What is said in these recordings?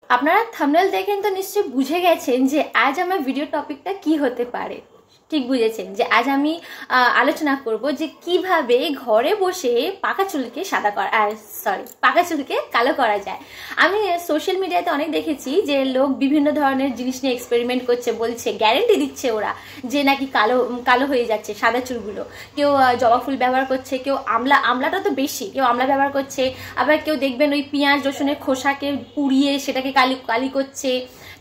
আপনারা থাম্বনেল দেখেন তো নিশ্চয়ই বুঝে গেছেন যে আজ আমার ভিডিও টপিকটা কি হতে পারে। ঠিক বুঝেছেন যে আজ আমি আলোচনা করব যে কিভাবে ঘরে বসে পাকা চুলকে পাকা চুলকে কালো করা যায়। আমি সোশ্যাল মিডিয়াতে অনেক দেখেছি যে লোক বিভিন্ন ধরনের জিনিস নিয়ে এক্সপেরিমেন্ট করছে, বলছে গ্যারেন্টি দিচ্ছে ওরা যে নাকি কালো কালো হয়ে যাচ্ছে সাদা চুলগুলো। কেউ জবা ফুল ব্যবহার করছে, কেউ আমলাটা তো বেশি, কেউ আমলা ব্যবহার করছে, আবার কেউ দেখবেন ওই পেঁয়াজ রসুনের খোসাকে পুড়িয়ে সেটাকে কালি করছে,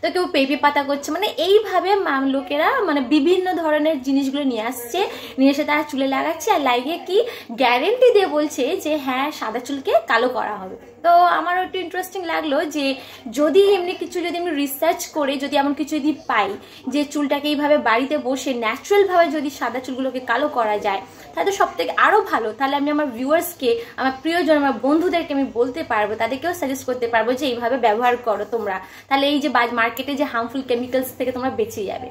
তো কেউ পেঁপে পাতা করছে। মানে এইভাবে লোকেরা মানে বিভিন্ন ধরনের জিনিসগুলো নিয়ে আসছে, নিয়ে এসে তারা চুলে লাগাচ্ছে আর লাগিয়ে কি গ্যারেন্টি দিয়ে বলছে যে হ্যাঁ সাদা চুলকে কালো করা হবে। তো আমারও একটু ইন্টারেস্টিং লাগলো যে যদি এমনি কিছু যদি আমি রিসার্চ করে যদি এমন কিছু যদি পাই যে চুলটাকে এইভাবে বাড়িতে বসে ন্যাচারালভাবে যদি সাদা চুলগুলোকে কালো করা যায় তাহলে সব থেকে আরও ভালো। তাহলে আমি আমার ভিউয়ার্সকে, আমার প্রিয়জন, আমার বন্ধুদেরকে আমি বলতে পারবো, তাদেরকেও সাজেস্ট করতে পারবো যে এইভাবে ব্যবহার করো তোমরা, তাহলে এই যে মার্কেটে যে হার্মফুল কেমিক্যালস থেকে তোমরা বেঁচে যাবে।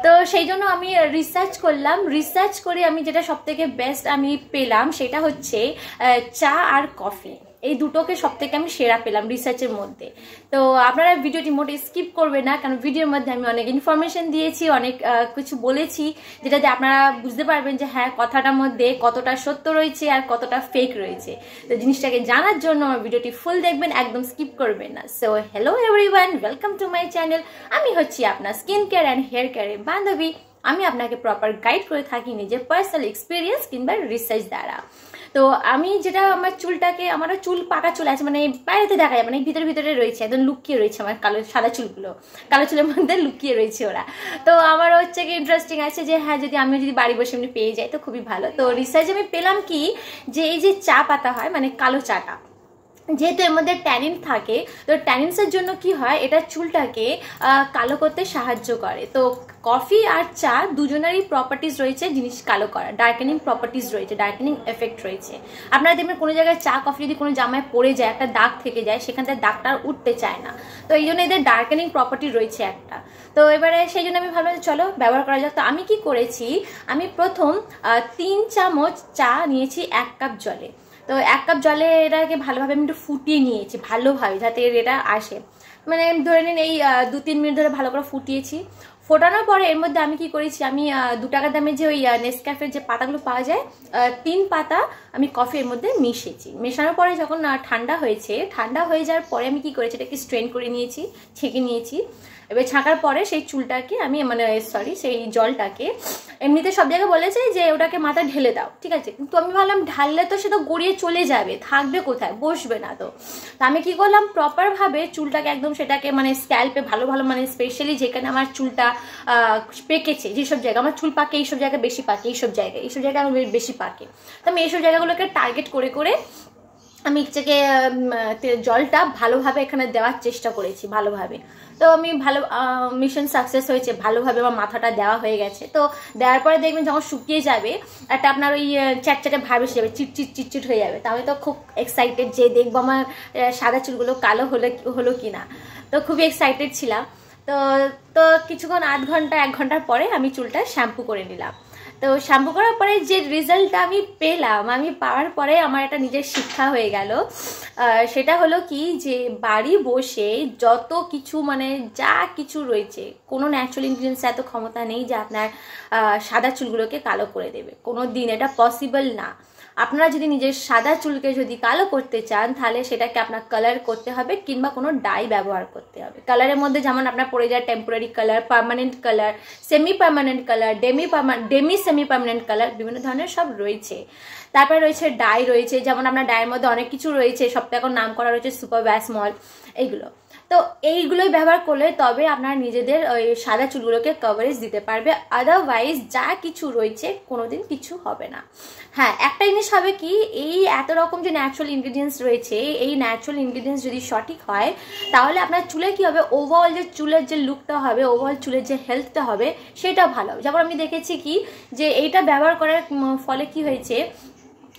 তো সেই জন্য আমি রিসার্চ করলাম, রিসার্চ করে আমি যেটা সব থেকে বেস্ট আমি পেলাম সেটা হচ্ছে চা আর কফি। এই দুটোকে সব থেকে আমি সেরা পেলাম রিসার্চের মধ্যে। তো আপনারা ভিডিওটি মোটে স্কিপ করবে না, কারণ ভিডিওর মধ্যে আমি অনেক ইনফরমেশন দিয়েছি, অনেক কিছু বলেছি যেটাতে আপনারা বুঝতে পারবেন যে হ্যাঁ কথাটার মধ্যে কতটা সত্য রয়েছে আর কতটা ফেক রয়েছে। তো জিনিসটাকে জানার জন্য আমার ভিডিওটি ফুল দেখবেন, একদম স্কিপ করবেন না। So hello everyone, welcome to my channel. আমি হচ্ছি আপনার স্কিন কেয়ার অ্যান্ড হেয়ার কেয়ারের বান্ধবী। আমি আপনাকে প্রপার গাইড করে থাকি নিজের পার্সোনাল এক্সপিরিয়েন্স কিংবা রিসার্চ দ্বারা। তো আমি যেটা আমার চুলটাকে, আমারও চুল পাকা চুল আছে, মানে বাইরেতে দেখা যায়, মানে ভিতরে রয়েছে, একদম লুকিয়ে রয়েছে আমার সাদা চুলগুলো, কালো চুলের মধ্যে লুকিয়ে রয়েছে ওরা। তো আমার হচ্ছে কি ইন্টারেস্টিং আছে যে হ্যাঁ যদি আমি যদি বাড়ি বসে এমনি পেয়ে যাই তো খুবই ভালো। তো রিসার্চ আমি পেলাম কি যে এই যে চা পাতা হয়, মানে কালো চাটা, যেহেতু এর মধ্যে ট্যানিন থাকে, তো ট্যানিনসের জন্য কি হয় এটা চুলটাকে কালো করতে সাহায্য করে। তো কফি আর চা দুজনেরই প্রপার্টিজ রয়েছে জিনিস কালো করা, ডার্কেনিং প্রপার্টিজ রয়েছে, ডার্কেনিং এফেক্ট রয়েছে। আপনারা দেখবেন কোনো জায়গায় চা কফি যদি কোনো জামায় পড়ে যায়, একটা দাগ থেকে যায়, সেখান থেকে দাগটা উঠতে চায় না। তো এই জন্য এদের ডার্কেনিং প্রপার্টি রয়েছে একটা। তো এবারে সেই জন্য আমি ভাবলাম চলো ব্যবহার করা যাক। তো আমি কি করেছি, আমি প্রথম 3 চামচ চা নিয়েছি 1 কাপ জলে। তো 1 কাপ জলে এটাকে ভালোভাবে আমি একটু ফুটিয়ে নিয়েছি, ভালোভাবে যাতে এটা আসে, মানে ধরে নিন এই 2-3 মিনিট ধরে ভালো করে ফুটিয়েছি। ফোটানোর পরে এর মধ্যে আমি কি করেছি, আমি 2 টাকা দামের যে ওই নেসক্যাফের যে পাতাগুলো পাওয়া যায় 3 পাতা আমি কফির মধ্যে মিশিয়েছি। মেশানোর পরে যখন ঠান্ডা হয়ে যাওয়ার পরে আমি কি করেছি, এটাকে স্ট্রেন করে নিয়েছি, ছেঁকে নিয়েছি। এবার ছাঁকার পরে সেই চুলটাকে আমি সেই জলটাকে, এমনিতে সব জায়গায় বলেছে যে ওটাকে মাথায় ঢেলে দাও, ঠিক আছে, কিন্তু আমি ভাবলাম ঢাললে তো সে তো গড়িয়ে চলে যাবে, থাকবে কোথায়, বসবে না। তো আমি কি করলাম, প্রপারভাবে চুলটাকে একদম সেটাকে মানে স্ক্যাল্পে ভালো মানে স্পেশালি যেখানে আমার চুলটা পেকেছে, যেসব জায়গায় আমার চুল পাকে, এইসব জায়গায় বেশি পাকে, এইসব জায়গায় আমার বেশি পাকে, তো আমি এইসব জায়গাগুলোকে টার্গেট করে আমি থেকে জলটা ভালোভাবে এখানে দেওয়ার চেষ্টা করেছি ভালোভাবে। তো আমি মিশন সাকসেস হয়েছে, ভালোভাবে আমার মাথাটা দেওয়া হয়ে গেছে। তো দেওয়ার পরে দেখবেন যখন শুকিয়ে যাবে একটা আপনার ওই চ্যাটচ্যাটে ভাব এসে যাবে, চিটচিট হয়ে যাবে। তাহলে তো খুব এক্সাইটেড যে দেখবো আমার সাদা চুলগুলো কালো হলো কিনা। তো খুবই এক্সাইটেড ছিলাম। তো তো কিছুক্ষণ 1 ঘন্টার পরে আমি চুলটা শ্যাম্পু করে নিলাম। তো শ্যাম্পু করার পরে যে রেজাল্টটা আমি পেলাম, আমি পাওয়ার পরে আমার একটা নিজের শিক্ষা হয়ে গেল। সেটা হলো কি যে বাড়ি বসে যত কিছু মানে যা কিছু রয়েছে, কোনো ন্যাচারাল ইনগ্রিডিয়েন্টস এত ক্ষমতা নেই যে আপনার সাদা চুলগুলোকে কালো করে দেবে, কোনো দিন এটা পসিবল না। আপনারা যদি নিজের সাদা চুলকে যদি কালো করতে চান তাহলে সেটাকে আপনার কালার করতে হবে কিংবা কোনো ডাই ব্যবহার করতে হবে। কালারের মধ্যে যেমন আপনার পড়ে যায় temporary colour, permanent colour, semi permanent colour, demi semi permanent colour, বিভিন্ন ধরনের সব রয়েছে। তারপরে রয়েছে ডাই রয়েছে, যেমন আপনার ডাইয়ের মধ্যে অনেক কিছু রয়েছে, সবটা এখন নাম করা রয়েছে সুপার ব্যাসমল, এইগুলো। তো এইগুলোই ব্যবহার করলে তবে আপনার নিজেদের ওই সাদা চুলগুলোকে কভারেজ দিতে পারবে, আদারওয়াইজ যা কিছু রয়েছে কোনোদিন কিছু হবে না। হ্যাঁ, একটা জিনিস হবে কি, এই এত রকম যে ন্যাচারাল ইনগ্রিডিয়েন্টস রয়েছে, এই ন্যাচারাল ইনগ্রিডিয়েন্টস যদি সঠিক হয় তাহলে আপনার চুলে কি হবে, ওভারঅল যে চুলের যে লুকটা হবে, ওভারঅল চুলের যে হেলথটা হবে সেটা ভালো হবে। যেমন আমি দেখেছি কি যে এইটা ব্যবহার করার ফলে কি হয়েছে,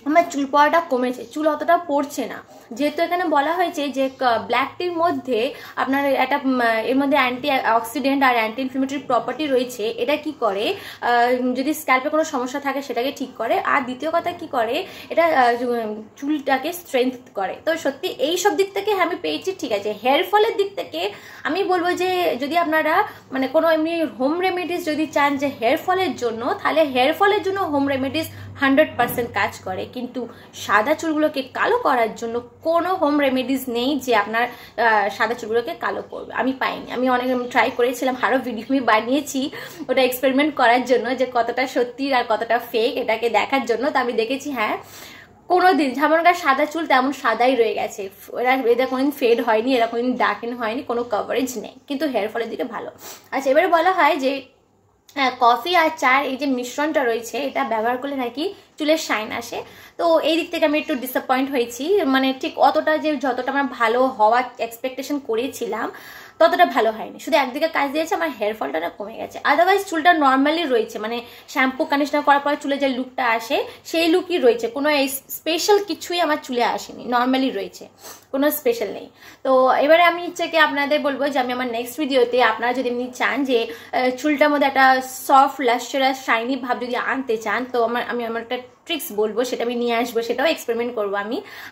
আমার চুল পড়াটা কমেছে, চুল অতটা পড়ছে না। যেহেতু এখানে বলা হয়েছে যে ব্ল্যাক টির মধ্যে আপনার একটা এর মধ্যে অ্যান্টি অক্সিডেন্ট আর অ্যান্টি ইনফ্লেমেটরি প্রপার্টি রয়েছে, এটা কি করে যদি স্ক্যাল্পে কোনো সমস্যা থাকে সেটাকে ঠিক করে। আর দ্বিতীয় কথা কি করে, এটা চুলটাকে স্ট্রেংথ করে। তো সত্যি এই সব দিক থেকে আমি পেয়েছি, ঠিক আছে। হেয়ার ফলের দিক থেকে আমি বলবো যে যদি আপনারা মানে কোনো এমনি হোম রেমেডিস যদি চান যে হেয়ার ফলের জন্য, তাহলে হেয়ার ফলের জন্য হোম রেমেডিস 100% কাজ করে, কিন্তু সাদা চুলগুলোকে কালো করার জন্য কোনো হোম রেমেডিস নেই যে আপনার সাদা চুলগুলোকে কালো করবে। আমি পাইনি, আমি অনেক ট্রাই করেছিলাম, আরও ভিডিও আমি বানিয়েছি ওটা এক্সপেরিমেন্ট করার জন্য যে কতটা সত্যি আর কতটা ফেক এটাকে দেখার জন্য। তো আমি দেখেছি হ্যাঁ কোনো দিন যেমনকার সাদা চুল তেমন সাদাই রয়ে গেছে, এদের কোনোদিন ফেড হয়নি, এরা কোনোদিন ডার্কেন হয়নি, কোনো কভারেজ নেই, কিন্তু হেয়ার ফলের দিকে ভালো। আচ্ছা, এবারে বলা হয় যে কফি আর চার এই যে মিশ্রণটা রয়েছে এটা ব্যবহার করলে নাকি চুলের শাইন আসে। তো এই দিক থেকে আমি একটু ডিসঅ্যাপয়েন্ট হয়েছি, মানে ঠিক অতটা যে যতটা আমার ভালো হওয়ার এক্সপেকটেশন করেছিলাম ততটা ভালো হয়নি। শুধু একদিকে কাজ দিয়েছে, আমার হেয়ার ফলটা না কমে গেছে। আদারওয়াইজ চুলটা নর্মালি রয়েছে, মানে শ্যাম্পু কন্ডিশনার করার পরে চুলে যে লুকটা আসে সেই লুকই রয়েছে, কোনো স্পেশাল কিছুই আমার চুলে আসেনি, নর্মালি রয়েছে, কোনো স্পেশাল নেই। তো এবারে আমি ইচ্ছেকে আপনাদের বলবো যে আমি আমার নেক্সট ভিডিওতে আপনারা যদি এমনি চান যে চুলটার মধ্যে একটা সফট লাস্টারাস শাইনি ভাব যদি আনতে চান, তো আমি আমার একটা ট্রিক্স বলবো, সেটা আমি নিয়ে আসবো, সেটাও এক্সপেরিমেন্ট করবো।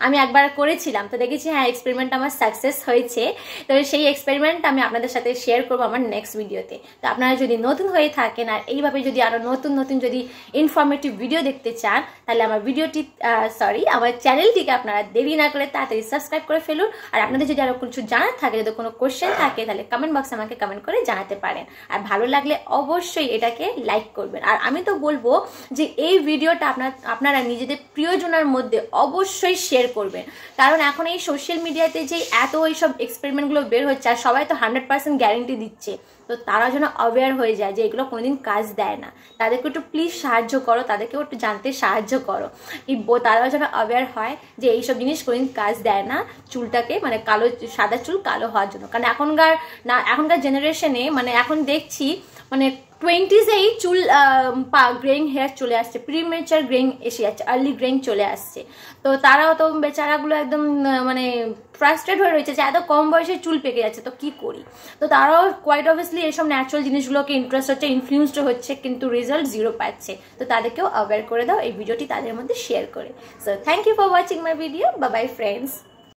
আমি একবার করেছিলাম, তো দেখেছি হ্যাঁ এক্সপেরিমেন্ট আমার সাকসেস হয়েছে। তো সেই এক্সপেরিমেন্ট আমি আপনাদের সাথে শেয়ার করবো আমার নেক্সট ভিডিওতে। তো আপনারা যদি নতুন হয়ে থাকেন আর এইভাবে যদি আরো নতুন নতুন যদি ইনফরমেটিভ ভিডিও দেখতে চান, তাহলে আমার আমার চ্যানেলটিকে আপনারা দেরি না করে তাড়াতাড়ি সাবস্ক্রাইব করে ফেলুন। আর আপনাদের যদি আরো কিছু জানার থাকে, যদি কোনো কোশ্চেন থাকে, তাহলে কমেন্ট বক্সে আমাকে কমেন্ট করে জানাতে পারেন। আর ভালো লাগলে অবশ্যই এটাকে লাইক করবেন। আর আমি তো বলবো যে এই ভিডিওটা আপনারা নিজেদের প্রিয়জনের মধ্যে অবশ্যই শেয়ার করবেন, কারণ এখন এই সোশ্যাল মিডিয়াতে যে এত এইসব এক্সপেরিমেন্টগুলো বের হচ্ছে আর সবাই তো 100% গ্যারেন্টি দিচ্ছে, তো তারা যেন অ্যাওয়্যার হয়ে যায় যে এগুলো কোনোদিন কাজ দেয় না। তাদেরকে একটু প্লিজ সাহায্য করো, তাদেরকেও একটু জানতে সাহায্য করো, তারাও যেন অ্যাওয়্যার হয় যে এইসব জিনিস কোনোদিন কাজ দেয় না চুলটাকে, মানে কালো সাদা চুল কালো হওয়ার জন্য। কারণ এখনকার জেনারেশনে মানে এখন দেখছি মানে 20s-এই চুল গ্রেইং হেয়ার চলে আসছে, প্রিমেচার গ্রেইং এসে যাচ্ছে, আর্লি গ্রেইং চলে আসছে। তো তারাও তো বেচারাগুলো একদম মানে ফ্রাস্ট্রেট হয়ে রয়েছে যে এত কম বয়সে চুল পেকে যাচ্ছে, তো কি করি। তো তারাও কোয়াইট অবভিয়াসলি এসব ন্যাচারাল জিনিসগুলোকে ইন্টারেস্ট হচ্ছে, ইনফ্লুয়েন্সড হচ্ছে, কিন্তু রেজাল্ট 0 পাচ্ছে। তো তাদেরকেও অ্যাওয়্যার করে দাও এই ভিডিওটি তাদের মধ্যে শেয়ার করে। So thank you for watching my video. Bye bye friends.